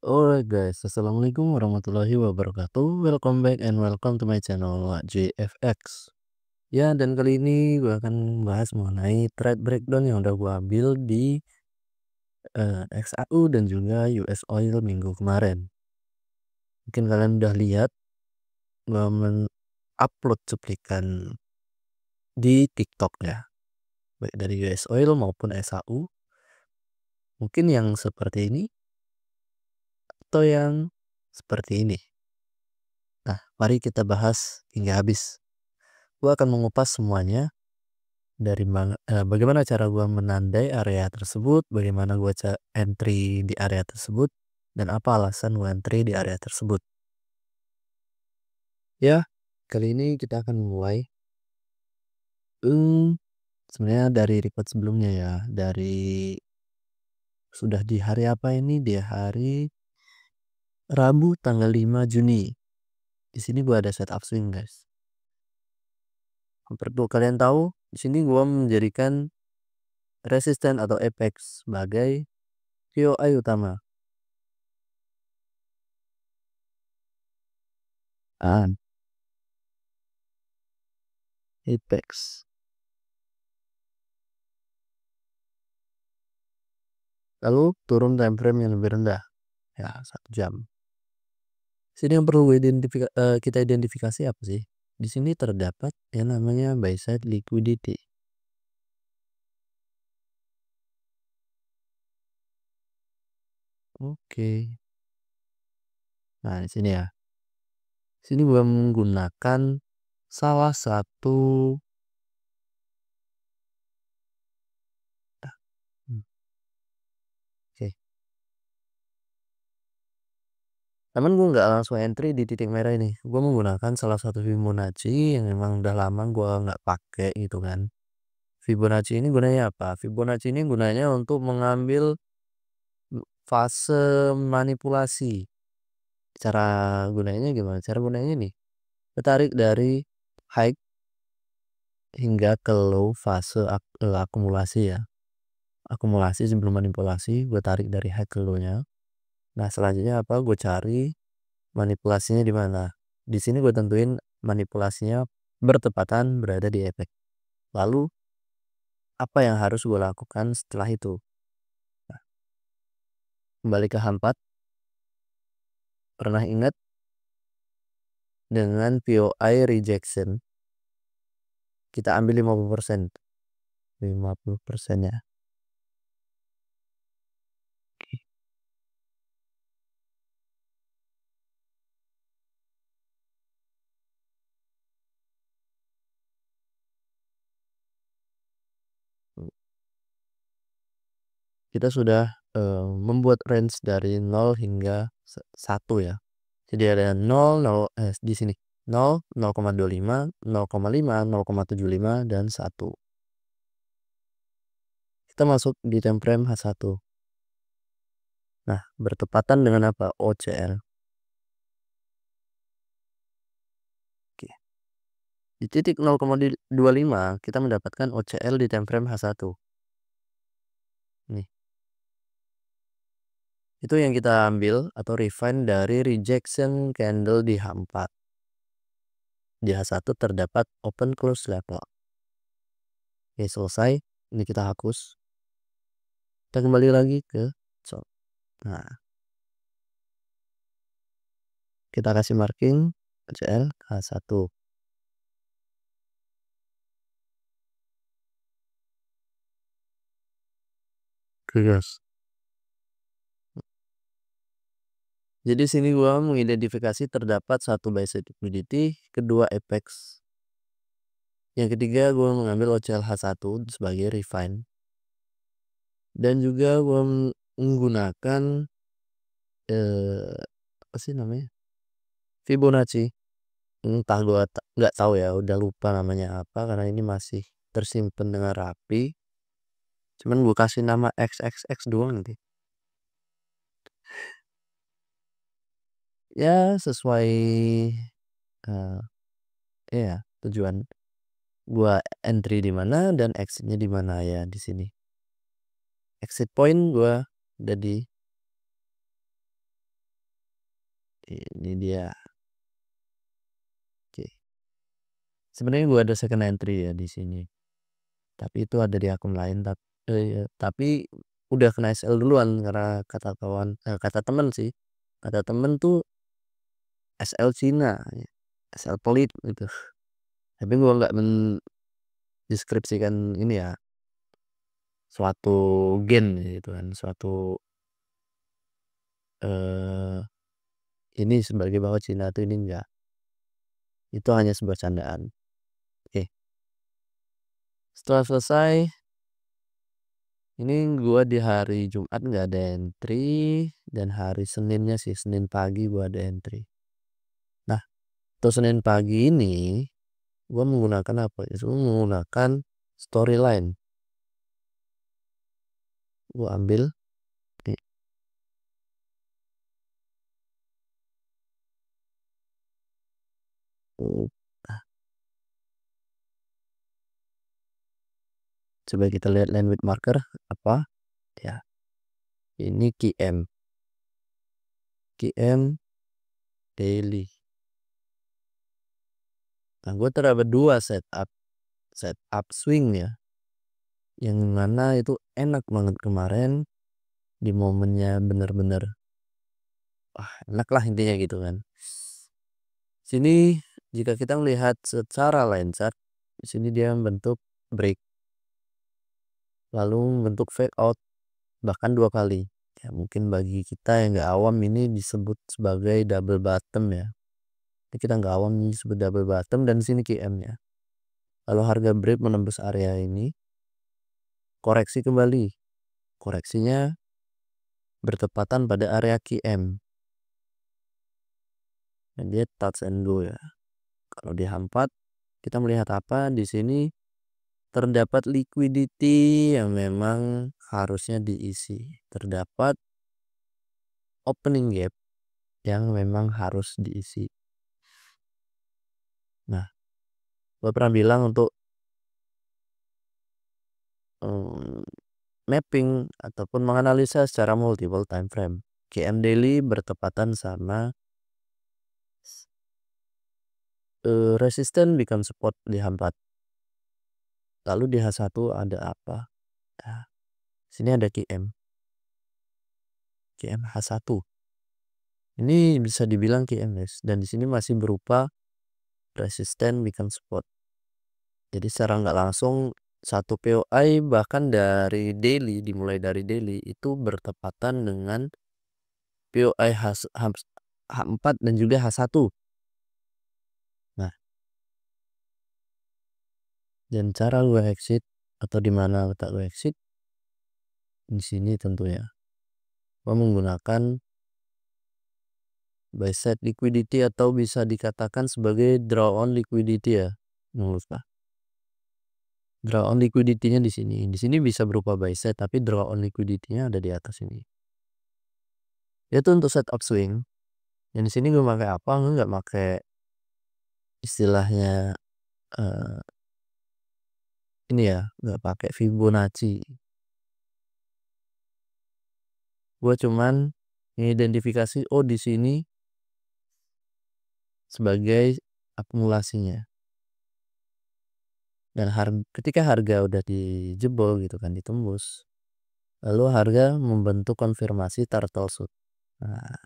Alright guys, assalamualaikum warahmatullahi wabarakatuh. Welcome back and welcome to my channel JFX. Ya, dan kali ini gue akan bahas mengenai trade breakdown yang udah gue ambil di XAU dan juga US Oil minggu kemarin. Mungkin kalian udah lihat gue upload cuplikan di TikTok ya, baik dari US Oil maupun XAU. Mungkin yang seperti ini atau yang seperti ini. Nah, mari kita bahas hingga habis. Gue akan mengupas semuanya dari bagaimana cara gue menandai area tersebut, bagaimana gue entry di area tersebut, dan apa alasan gue entry di area tersebut. Ya, kali ini kita akan mulai sebenarnya dari record sebelumnya ya, dari sudah di hari apa ini, di hari Rabu tanggal 5 Juni. Di sini gue ada setup swing guys. Perlu kalian tahu, di sini gue menjadikan resisten atau apex sebagai POI utama. Apex. Lalu turun time frame yang lebih rendah, ya 1 jam. Sini yang perlu kita identifikasi apa sih? Di sini terdapat yang namanya buy side liquidity. Oke. Nah, di sini ya. Sini gua menggunakan salah satu Oke. Namun gue nggak langsung entry di titik merah ini. Gue menggunakan salah satu Fibonacci yang memang udah lama gue nggak pakai gitu kan. Fibonacci ini gunanya apa? Fibonacci ini gunanya untuk mengambil fase manipulasi. Cara gunanya gimana? Cara gunanya nih, tarik dari high hingga ke low fase akumulasi ya. Akumulasi sebelum manipulasi, gue tarik dari high ke low-nya. Nah, selanjutnya apa? Gue cari manipulasinya di mana. Di sini gue tentuin manipulasinya bertepatan berada di efek. Lalu apa yang harus gue lakukan setelah itu? Nah, kembali ke H4. Pernah ingat dengan POI rejection? Kita ambil 50%. 50% ya. Kita sudah membuat range dari 0 hingga 1 ya. Jadi ada 0, di sini 0, 0,25, 0,5, 0,75 dan 1. Kita masuk di time frame H1. Nah, bertepatan dengan apa? OCL. Oke. Di titik 0,25 kita mendapatkan OCL di time frame H1. Nih. Itu yang kita ambil atau refine dari rejection candle di H4. Di H1 terdapat open close level. Oke, selesai. Ini kita hapus. Kita kembali lagi ke chart. Nah, kita kasih marking OCL H1. Oke, guys. Jadi sini gua mengidentifikasi terdapat 1 buy side liquidity, kedua apex. Yang ketiga gua mengambil OCL H1 sebagai refine. Dan juga gua menggunakan apa sih namanya? Fibonacci. Entah gua nggak tahu ya, udah lupa namanya apa karena ini masih tersimpan dengan rapi. Cuman gua kasih nama XXX doang nanti. Ya, sesuai ya tujuan gua entry di mana dan exitnya di mana ya di sini. Exit point gua udah di Ini dia. Oke. Sebenarnya gua ada second entry ya di sini. Tapi itu ada di akun lain tapi udah kena SL duluan karena kata temen sih. Kata temen tuh SL Cina, SL pelit gitu. Tapi gua nggak mendeskripsikan ini ya, suatu gen gitu kan, suatu ini sebagai bahwa Cina tuh ini enggak. Itu hanya sebuah candaan. Oke. Setelah selesai, ini gua di hari Jumat nggak ada entry dan hari Seninnya sih, Senin pagi gua ada entry. Nah, untuk Senin pagi ini gua menggunakan apa ya? Gua menggunakan storyline. Gua ambil nih. Nah, coba kita lihat line with marker apa? Ya, ini QM daily. Nah, gue terdapat dua setup swing ya, yang mana itu enak banget kemarin di momennya bener-bener enak lah intinya gitu kan. Sini jika kita melihat secara line chart, di sini dia membentuk break, lalu membentuk fake out bahkan 2 kali. Ya mungkin bagi kita yang nggak awam ini disebut sebagai double bottom ya. Ini kita nggak awam ini disebut double bottom dan sini QM-nya. Lalu harga break menembus area ini, koreksi kembali. Koreksinya bertepatan pada area QM. Dan dia touch and go ya. Kalau di H4 kita melihat apa di sini, terdapat liquidity yang memang harusnya diisi. Terdapat opening gap yang memang harus diisi. Nah, gue pernah bilang untuk mapping ataupun menganalisa secara multiple time frame, QM daily bertepatan sama resisten become support di H4. Lalu di H1 ada apa? Nah, sini ada QM H1. Ini bisa dibilang QM guys, dan di sini masih berupa resisten become support. Jadi secara nggak langsung satu POI bahkan dari daily, dimulai dari daily itu bertepatan dengan POI H4 dan juga H1. Nah, dan cara gue exit atau di mana letak gue exit di sini tentunya gue menggunakan buy side liquidity atau bisa dikatakan sebagai draw on liquidity ya. Lupa. Draw on liquidity-nya di sini. Di sini bisa berupa buy side tapi draw on liquidity-nya ada di atas ini. Itu untuk setup swing. Dan di sini gue pakai apa? Gue nggak pakai istilahnya ini ya, nggak pakai Fibonacci. Gue cuman mengidentifikasi di sini sebagai akumulasinya. Dan ketika harga udah dijebol gitu kan, ditembus, lalu harga membentuk konfirmasi turtle soup. Nah,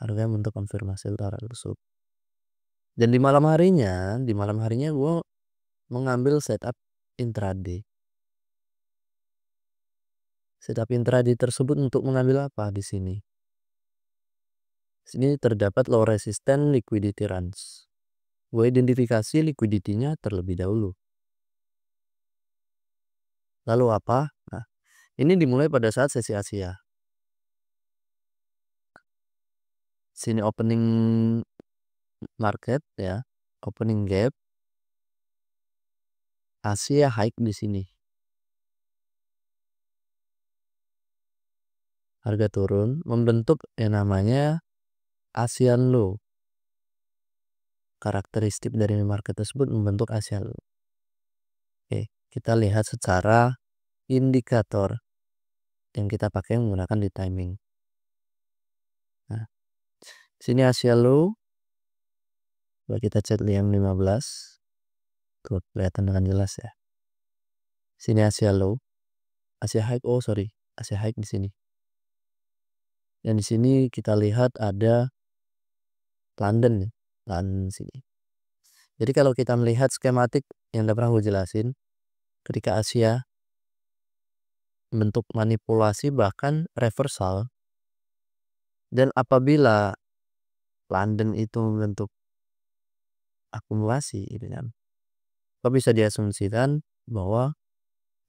harga membentuk konfirmasi turtle soup. Dan di malam harinya gue mengambil setup intraday. Setup intraday tersebut untuk mengambil apa di sini? Sini terdapat low resistant liquidity runs. Gue identifikasi liquidity-nya terlebih dahulu. Lalu apa? Nah, ini dimulai pada saat sesi Asia. Sini opening market ya, opening gap. Asia high di sini. Harga turun membentuk yang namanya ASEAN low. Karakteristik dari market tersebut membentuk ASEAN low. Oke, kita lihat secara indikator yang kita pakai menggunakan di timing. Nah, Sini Asia low, coba kita cek yang 15. Tuh kelihatan dengan jelas ya. Sini Asia low, Asia high, oh sorry, Asia high di sini. Dan di sini kita lihat ada London, London sini. Jadi kalau kita melihat skematik yang udah pernah gue jelasin, ketika Asia bentuk manipulasi bahkan reversal, dan apabila London itu bentuk akumulasi gitu kan, kok bisa diasumsikan bahwa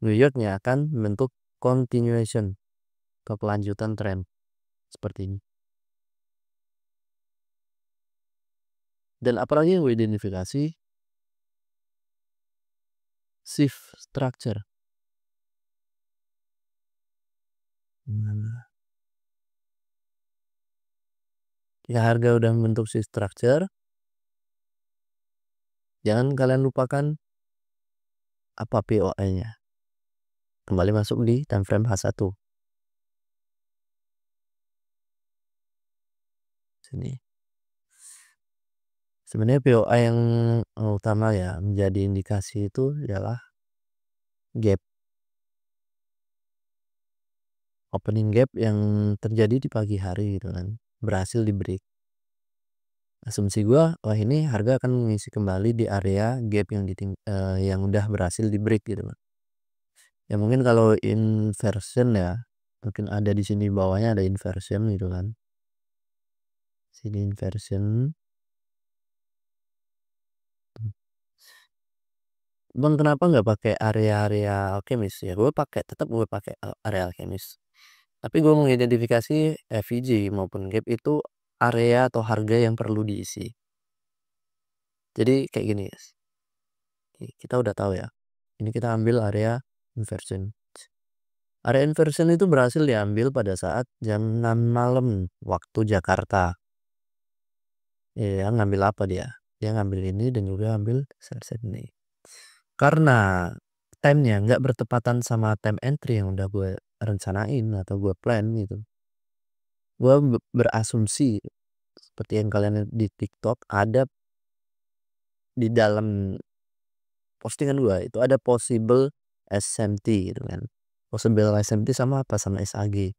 New Yorknya akan membentuk continuation, kelanjutan tren seperti ini. Dan apalagi yang gue identifikasi, shift structure. Ya harga udah membentuk shift structure, jangan kalian lupakan apa POI-nya. Kembali masuk di time frame H1. Sini. Sebenarnya POI yang utama ya menjadi indikasi itu adalah gap, opening gap yang terjadi di pagi hari gitu kan, berhasil di break. Asumsi gua, wah ini harga akan mengisi kembali di area gap yang udah berhasil di break gitu kan. Ya mungkin kalau inversion ya, mungkin ada di sini bawahnya ada inversion gitu kan. Sini inversion. Bang kenapa nggak pakai area-area alkemis ya? Tetap gue pakai area alkemis. Tapi gue mengidentifikasi FVG maupun gap itu area atau harga yang perlu diisi. Jadi kayak gini guys. Kita udah tahu ya. Ini kita ambil area inversion. Area inversion itu berhasil diambil pada saat jam 6 malam waktu Jakarta. Ya ngambil apa dia? Dia ngambil ini dan juga ambil set ini. Karena time-nya nggak bertepatan sama time entry yang udah gue rencanain atau gue plan gitu. Gue berasumsi seperti yang kalian lihat di TikTok, ada di dalam postingan gue itu ada possible SMT gitu kan. Possible SMT sama apa? Sama SAG.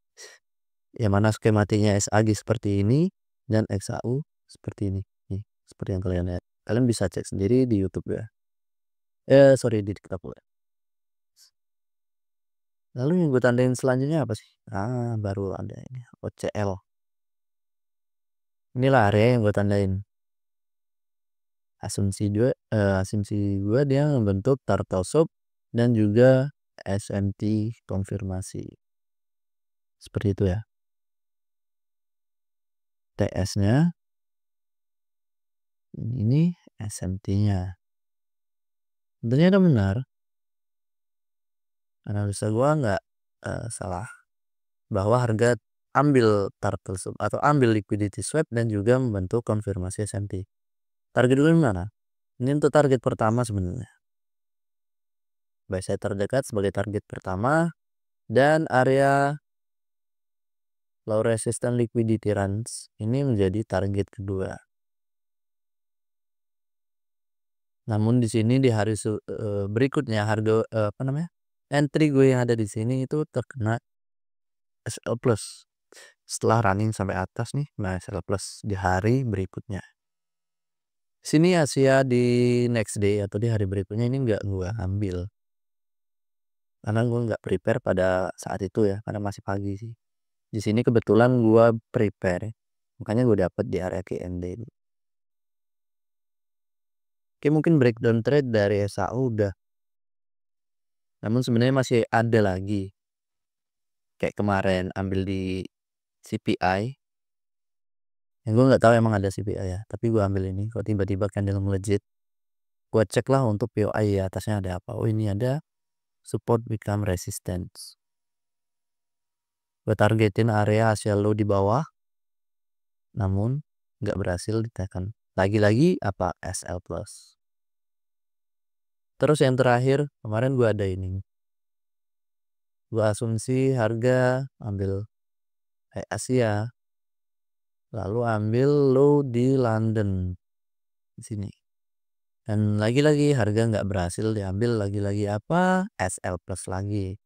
Yang mana skematiknya SAG seperti ini dan XAU seperti ini. Nih, seperti yang kalian lihat. Kalian bisa cek sendiri di YouTube ya. Sorry di TikTok gue. Lalu yang gue tandain selanjutnya apa sih? Baru ada ini OCL. Inilah area yang gue tandain. Asumsi gue dia membentuk turtle soup dan juga SMT konfirmasi. Seperti itu ya. TS-nya ini SMT-nya. Ternyata benar. Analisa gue nggak salah bahwa harga ambil turtle soup atau ambil liquidity swap dan juga membentuk konfirmasi SMT. Target gue mana? Ini untuk target pertama sebenarnya. Buy side terdekat sebagai target pertama dan area low resistance liquidity range ini menjadi target kedua. Namun di sini di hari berikutnya harga entry gue yang ada di sini itu terkena SL plus. Setelah running sampai atas nih, SL plus di hari berikutnya. Sini Asia di next day atau di hari berikutnya ini nggak gue ambil. Karena gue nggak prepare pada saat itu ya, karena masih pagi sih. Di sini kebetulan gue prepare, makanya gue dapet di area KND ini. Oke, mungkin breakdown trade dari SAU udah. Namun sebenarnya masih ada lagi. Kayak kemarin ambil di CPI. Yang gue nggak tahu emang ada CPI ya, tapi gue ambil ini. Kok tiba-tiba candle melejit, gue cek lah untuk POI ya, atasnya ada apa. Oh ini ada support become resistance. Gue targetin area Asia low di bawah, namun nggak berhasil ditekan. Lagi-lagi apa SL plus. Terus yang terakhir kemarin gue ada ini. Gue asumsi harga ambil Asia lalu ambil low di London di sini. Dan lagi-lagi harga nggak berhasil diambil, lagi-lagi apa? SL plus lagi.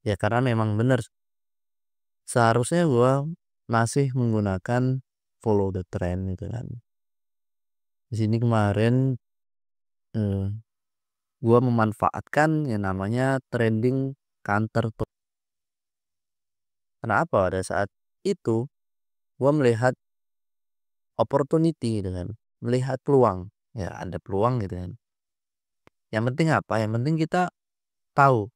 Ya karena memang benar, seharusnya gua masih menggunakan follow the trend gitu kan. Di sini kemarin eh, gua memanfaatkan yang namanya trending counter top. Kenapa? Pada saat itu gua melihat opportunity gitu kan, melihat peluang. Ya ada peluang gitu kan. Yang penting apa? Yang penting kita tahu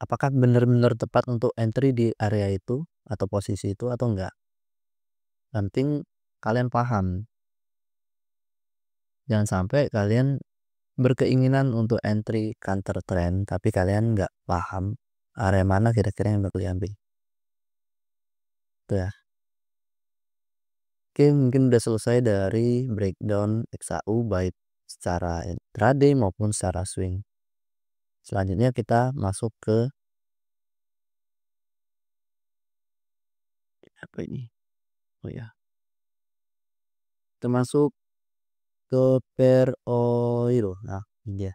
apakah benar-benar tepat untuk entry di area itu atau posisi itu atau enggak. Yang penting kalian paham. Jangan sampai kalian berkeinginan untuk entry counter trend tapi kalian nggak paham area mana kira-kira yang bakal diambil. Itu ya. Oke, mungkin udah selesai dari breakdown XAU baik secara intraday maupun secara swing. Selanjutnya kita masuk ke apa ini? Oh ya, kita masuk ke pair oil. Nah, ini dia.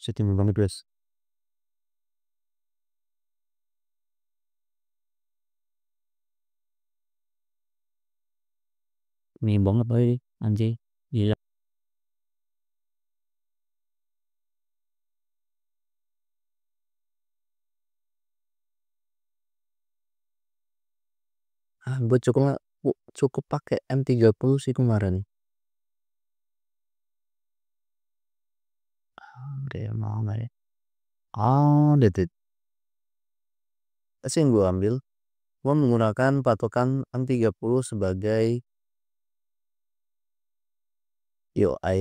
Setting banget, guys. Ini banget boy, anjing. Gila. Gue cukup pakai M30 sih kemarin. Dia mau nggak ya? Detit. Pasti yang gue ambil, gue menggunakan patokan M30 sebagai UI.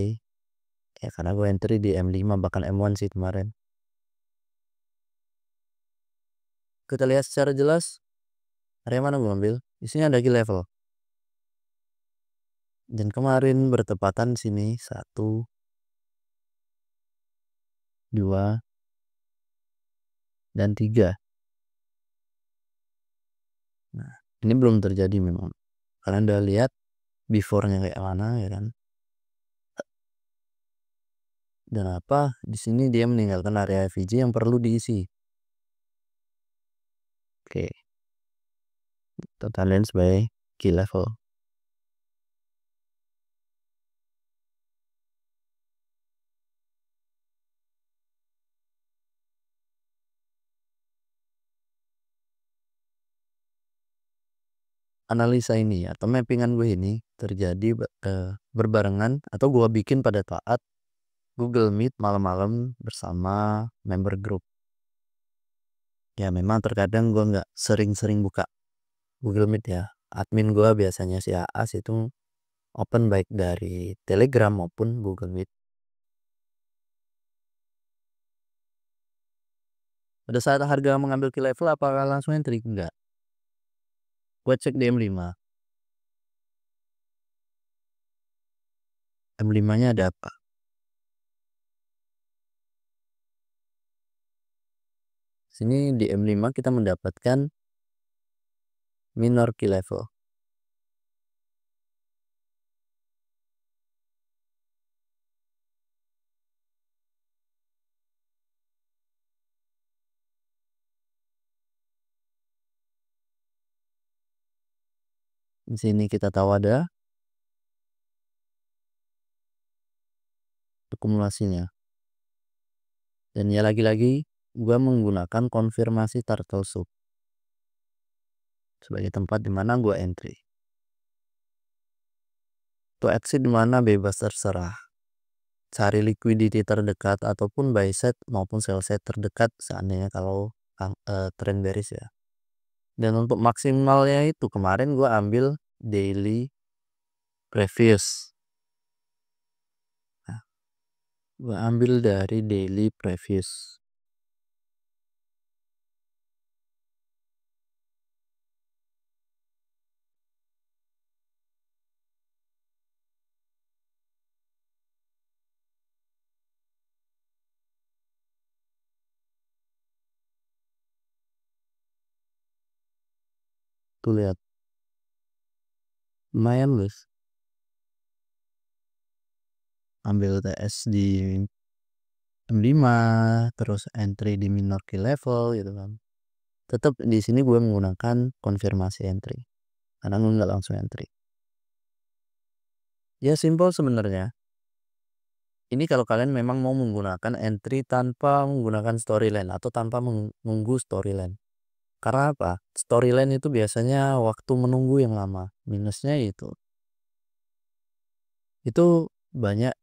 Ya karena gue entry di M5 bahkan M1 sih kemarin. Kita lihat secara jelas area mana gue ambil. Di sini ada key level. Dan kemarin bertepatan sini 1, 2, dan 3. Nah, ini belum terjadi memang. Kalian udah lihat before-nya kayak mana ya kan? Dan apa? Di sini dia meninggalkan area FVG yang perlu diisi. Oke, totalin sebagai key level. Analisa ini atau mappingan gue ini terjadi berbarengan atau gue bikin pada saat Google Meet malam-malam bersama member group. Ya memang terkadang gue nggak sering-sering buka Google Meet ya. Admin gue biasanya si Aas itu open baik dari Telegram maupun Google Meet. Pada saat harga mengambil key level apakah langsung entry? Enggak. Gue cek di M5. M5-nya ada apa? Sini di M5 kita mendapatkan minor key level. Di sini kita tahu ada akumulasinya. Dan ya lagi-lagi gua menggunakan konfirmasi turtle soup sebagai tempat dimana gua entry. To exit dimana bebas terserah. Cari liquidity terdekat ataupun buy set maupun sell set terdekat seandainya kalau trend bearish ya. Dan untuk maksimalnya itu kemarin gua ambil daily previous. Nah, gua ambil dari daily previous. Tuh lihat, lumayan Bos, ambil TS di M5, terus entry di minor key level gitu kan. Tetap di sini gue menggunakan konfirmasi entry, karena gue nggak langsung entry. Ya simpel sebenarnya. Ini kalau kalian memang mau menggunakan entry tanpa menggunakan storyline atau tanpa menunggu storyline. Karena apa? Storyline itu biasanya waktu menunggu yang lama. Minusnya itu banyak,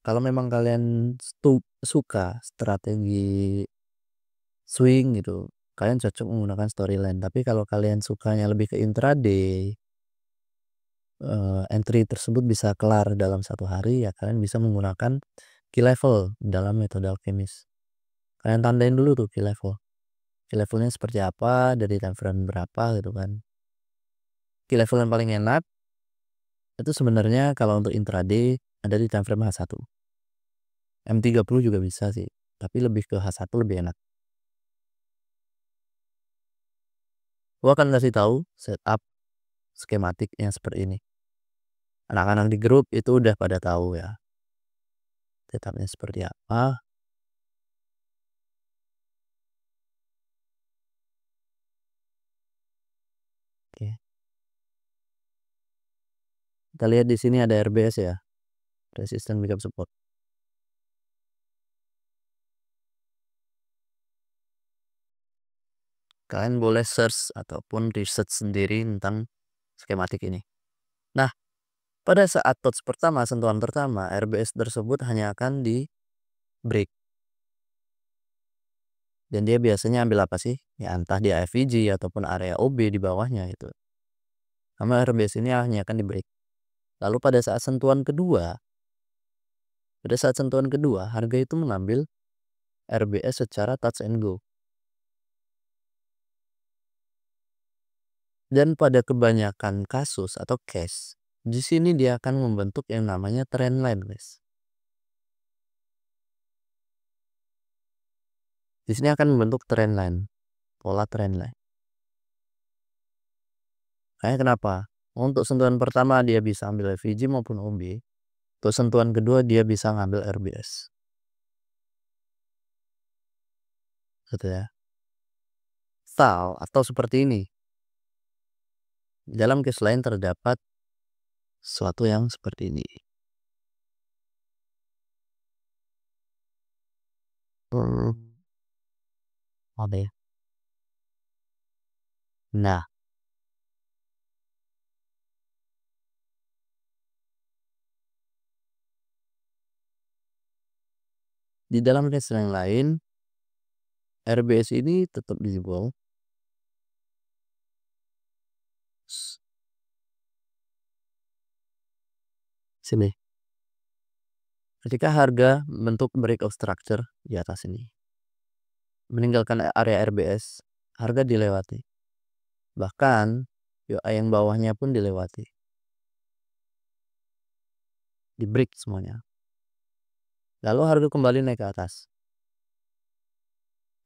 kalau memang kalian suka strategi swing gitu, kalian cocok menggunakan storyline. Tapi kalau kalian sukanya lebih ke intraday, entry tersebut bisa kelar dalam 1 hari, ya kalian bisa menggunakan key level dalam metode alkemis. Kalian tandain dulu tuh key level. Key levelnya seperti apa, dari time frame berapa gitu kan. Key level yang paling enak itu sebenarnya kalau untuk intraday ada di time frame H1. M30 juga bisa sih, tapi lebih ke H1 lebih enak. Gua akan kasih tahu setup skematiknya seperti ini. Anak-anak di grup itu udah pada tahu ya setupnya seperti apa. Oke. Kita lihat di sini ada RBS ya, resistance backup support. Kalian boleh search ataupun research sendiri tentang skematik ini. Nah, pada saat touch pertama, sentuhan pertama, RBS tersebut hanya akan di break. Dan dia biasanya ambil apa sih? Ya entah di AFVG ataupun area OB di bawahnya itu. Sama RBS ini hanya akan di break. Lalu pada saat sentuhan kedua, harga itu mengambil RBS secara touch and go. Dan pada kebanyakan kasus atau case, di sini dia akan membentuk yang namanya trend line, guys. Di sini akan membentuk trend line, pola trend line. Kayak kenapa? Untuk sentuhan pertama dia bisa ambil FVG maupun OB. Untuk sentuhan kedua dia bisa ngambil RBS. Gitu ya. Atau seperti ini. Dalam case lain terdapat sesuatu yang seperti ini. Apa ya? Nah, di dalam case yang lain, RBS ini tetap visible. Sini. Ketika harga bentuk breakout structure di atas ini, meninggalkan area RBS, harga dilewati. Bahkan UI yang bawahnya pun dilewati. Di break semuanya. Lalu harga kembali naik ke atas.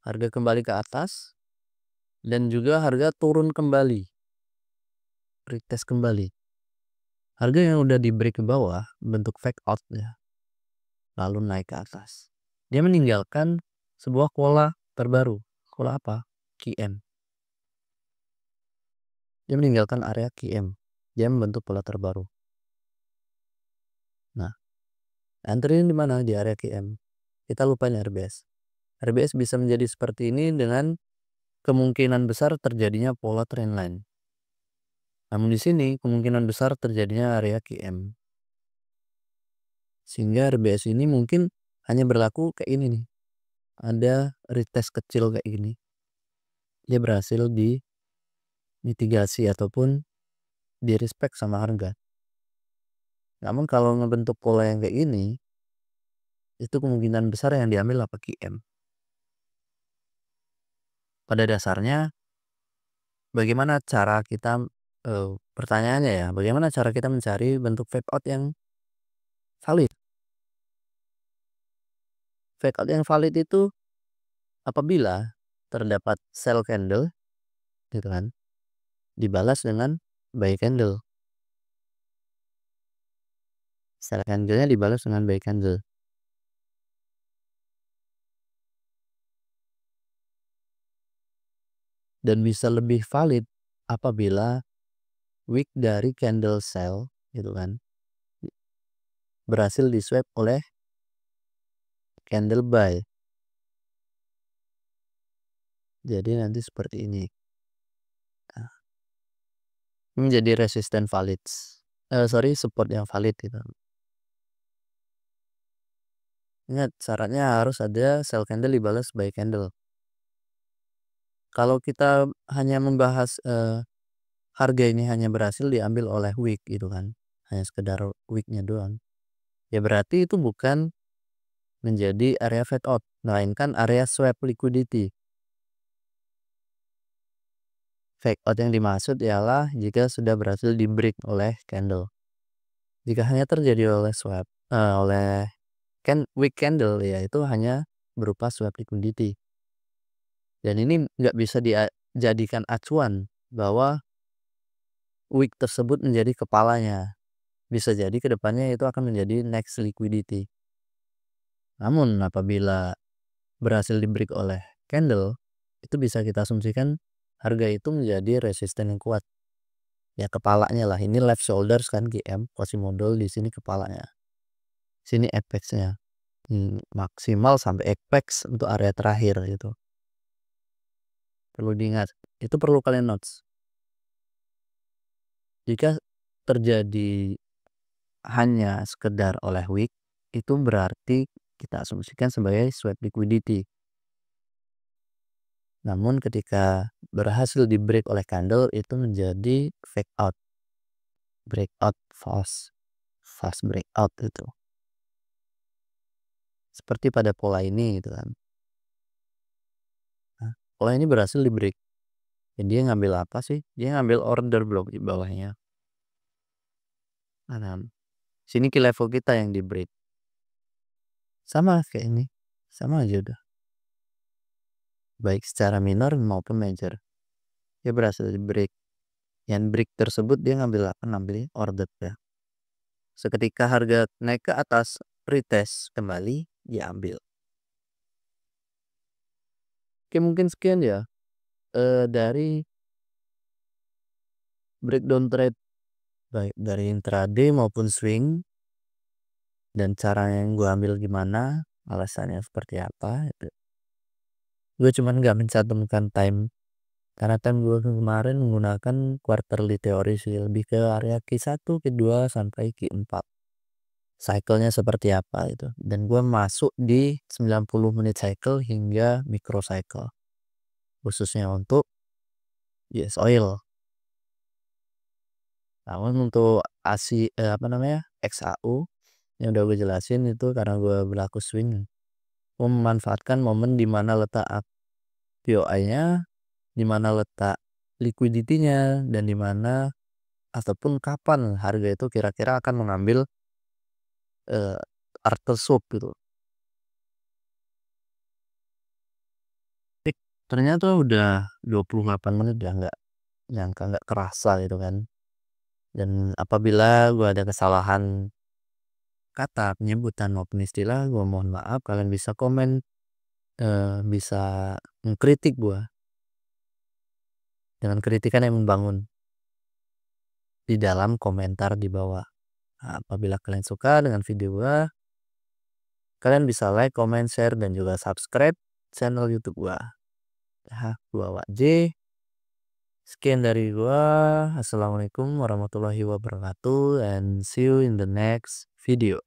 Harga kembali ke atas dan juga harga turun kembali. Retest kembali. Harga yang udah di break ke bawah bentuk fake out ya. Lalu naik ke atas. Dia meninggalkan sebuah pola terbaru. Pola apa? QM. Dia meninggalkan area QM. Dia membentuk pola terbaru. Nah, entry di mana? Di area QM. Kita lupain RBS. RBS bisa menjadi seperti ini dengan kemungkinan besar terjadinya pola trendline. Namun di sini kemungkinan besar terjadinya area QM. Sehingga RBS ini mungkin hanya berlaku kayak ini nih. Ada retest kecil kayak gini. Dia berhasil di mitigasi ataupun di respect sama harga. Namun kalau ngebentuk pola yang kayak gini, itu kemungkinan besar yang diambil apa QM. Pada dasarnya bagaimana cara kita, pertanyaannya ya, bagaimana cara kita mencari bentuk fake out yang valid? Fake out yang valid itu apabila terdapat sell candle gitu kan. dibalas dengan by candle. Sell candle-nya dibalas dengan by candle. Dan bisa lebih valid apabila wick dari candle sell gitu kan berhasil di-swap oleh candle buy. Jadi nanti seperti ini. Nah, menjadi resisten valid. Support yang valid gitu. Ingat syaratnya harus ada sell candle dibalas by candle. Kalau kita hanya membahas harga ini hanya berhasil diambil oleh wick gitu kan, hanya sekedar wicknya doang, ya berarti itu bukan menjadi area fade out, melainkan area swap liquidity. Fake out yang dimaksud ialah jika sudah berhasil di break oleh candle. Jika hanya terjadi oleh swap oleh wick candle, ya itu hanya berupa swap liquidity. Dan ini nggak bisa dijadikan acuan bahwa wick tersebut menjadi kepalanya. Bisa jadi kedepannya itu akan menjadi next liquidity. Namun apabila berhasil di break oleh candle, itu bisa kita asumsikan harga itu menjadi resisten yang kuat. Ya kepalanya lah, ini left shoulders kan GM, Quasimodo di sini kepalanya. Sini apex-nya. Maksimal sampai apex untuk area terakhir gitu. Perlu diingat, itu perlu kalian notes. Jika terjadi hanya sekedar oleh wick, itu berarti kita asumsikan sebagai swap liquidity. Namun ketika berhasil di break oleh candle itu menjadi fake out, breakout fast breakout itu. Seperti pada pola ini gitu kan. Nah, pola ini berhasil di break. Dan dia ngambil apa sih? Dia ngambil order block di bawahnya. Nah, sini key level kita yang di break. Sama kayak ini. Sama aja udah. Baik secara minor maupun major. Dia berhasil di break. Yang break tersebut dia ngambil apa? Ngambil order ya. Seketika harga naik ke atas, retest kembali, diambil. Oke, mungkin sekian ya dari breakdown trade baik dari intraday maupun swing, dan cara yang gue ambil gimana, alasannya seperti apa gitu. Gue cuman gak mencantumkan time karena time gue kemarin menggunakan quarterly teori sih, lebih ke area Q1, Q2 sampai Q4. Cycle-nya seperti apa itu. Dan gue masuk di 90 menit cycle hingga micro cycle. Khususnya untuk US oil. Namun untuk XAU yang udah gue jelasin itu karena gue berlaku swing. Gue memanfaatkan momen di mana letak POI-nya, di mana letak liquidity-nya, dan di mana ataupun kapan harga itu kira-kira akan mengambil after swap gitu. Ternyata udah 28 menit ya, nggak nyangka, nggak kerasa gitu kan. Dan apabila gue ada kesalahan kata, penyebutan maupun istilah, gue mohon maaf. Kalian bisa komen, bisa mengkritik gue dengan kritikan yang membangun di dalam komentar di bawah. Nah, apabila kalian suka dengan video gue, kalian bisa like, comment, share, dan juga subscribe channel YouTube gue. Gua Wak J. Sekian dari gua. Assalamualaikum warahmatullahi wabarakatuh, and see you in the next video.